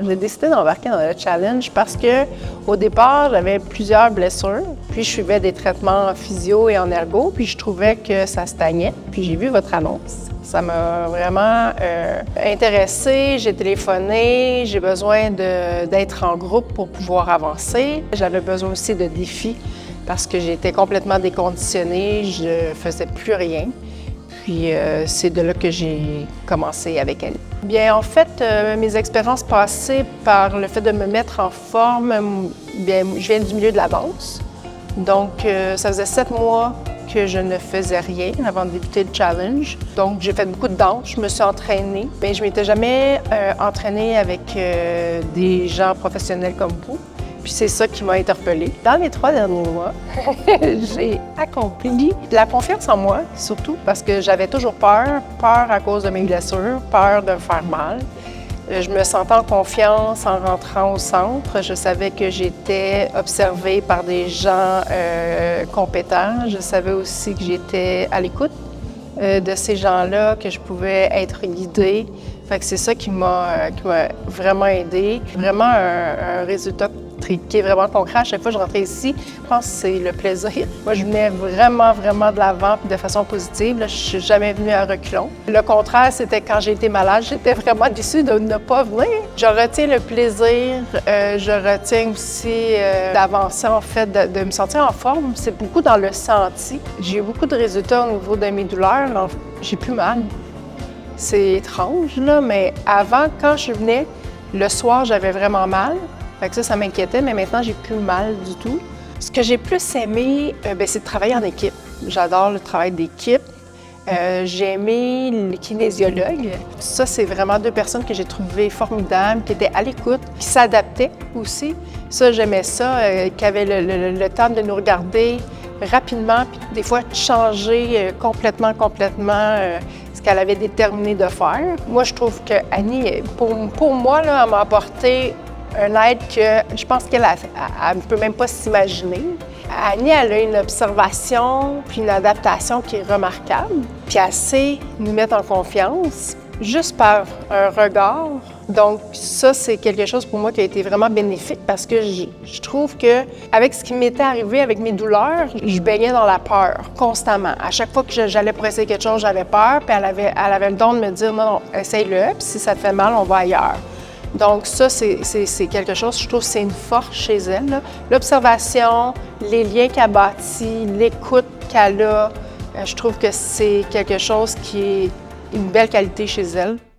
J'ai décidé d'embarquer dans le challenge parce que, au départ, j'avais plusieurs blessures. Puis, je suivais des traitements en physio et en ergo. Puis, je trouvais que ça stagnait. Puis, j'ai vu votre annonce. Ça m'a vraiment intéressée. J'ai téléphoné. J'ai besoin d'être en groupe pour pouvoir avancer. J'avais besoin aussi de défis parce que j'étais complètement déconditionnée. Je faisais plus rien. Puis c'est de là que j'ai commencé avec elle. Bien, en fait, mes expériences passées par le fait de me mettre en forme, bien, je viens du milieu de la danse. Donc, ça faisait 7 mois que je ne faisais rien avant de débuter le challenge. Donc, j'ai fait beaucoup de danse, je me suis entraînée. Mais je ne m'étais jamais entraînée avec des gens professionnels comme vous. Puis c'est ça qui m'a interpellée. Dans les 3 derniers mois, j'ai accompli de la confiance en moi, surtout parce que j'avais toujours peur à cause de mes blessures, peur de me faire mal. Je me sentais en confiance en rentrant au centre. Je savais que j'étais observée par des gens compétents. Je savais aussi que j'étais à l'écoute de ces gens-là, que je pouvais être guidée. Fait que c'est ça qui m'a vraiment aidée. Vraiment un résultat qui est vraiment concret. À chaque fois que je rentrais ici, je pense que c'est le plaisir. Moi, je venais vraiment de l'avant de façon positive. Là, je suis jamais venue à reculons. Le contraire, c'était quand j'ai été malade. J'étais vraiment déçue de ne pas venir. Je retiens le plaisir. Je retiens aussi d'avancer, en fait, de me sentir en forme. C'est beaucoup dans le senti. J'ai eu beaucoup de résultats au niveau de mes douleurs. J'ai plus mal. C'est étrange, là, mais avant, quand je venais, le soir, j'avais vraiment mal. Fait que ça m'inquiétait, mais maintenant, j'ai plus mal du tout. Ce que j'ai plus aimé, c'est de travailler en équipe. J'adore le travail d'équipe. J'ai aimé les kinésiologues. Ça, c'est vraiment 2 personnes que j'ai trouvées formidables, qui étaient à l'écoute, qui s'adaptaient aussi. Ça, j'aimais ça, qui avaient le temps de nous regarder rapidement, puis des fois, changer complètement ce qu'elle avait déterminé de faire. Moi, je trouve que Annie, pour moi, là, elle m'a apporté un aide que je pense qu'elle ne peut même pas s'imaginer. Annie, elle a une observation puis une adaptation qui est remarquable. Puis elle sait nous mettre en confiance juste par un regard. Donc ça, c'est quelque chose pour moi qui a été vraiment bénéfique parce que je trouve que avec ce qui m'était arrivé avec mes douleurs, je baignais dans la peur constamment. À chaque fois que j'allais pour essayer quelque chose, j'avais peur. Puis elle avait le don de me dire non, essaye-le. Puis si ça te fait mal, on va ailleurs. Donc ça, c'est quelque chose, je trouve que c'est une force chez elle. L'observation, les liens qu'elle bâtit, l'écoute qu'elle a, je trouve que c'est quelque chose qui est une belle qualité chez elle.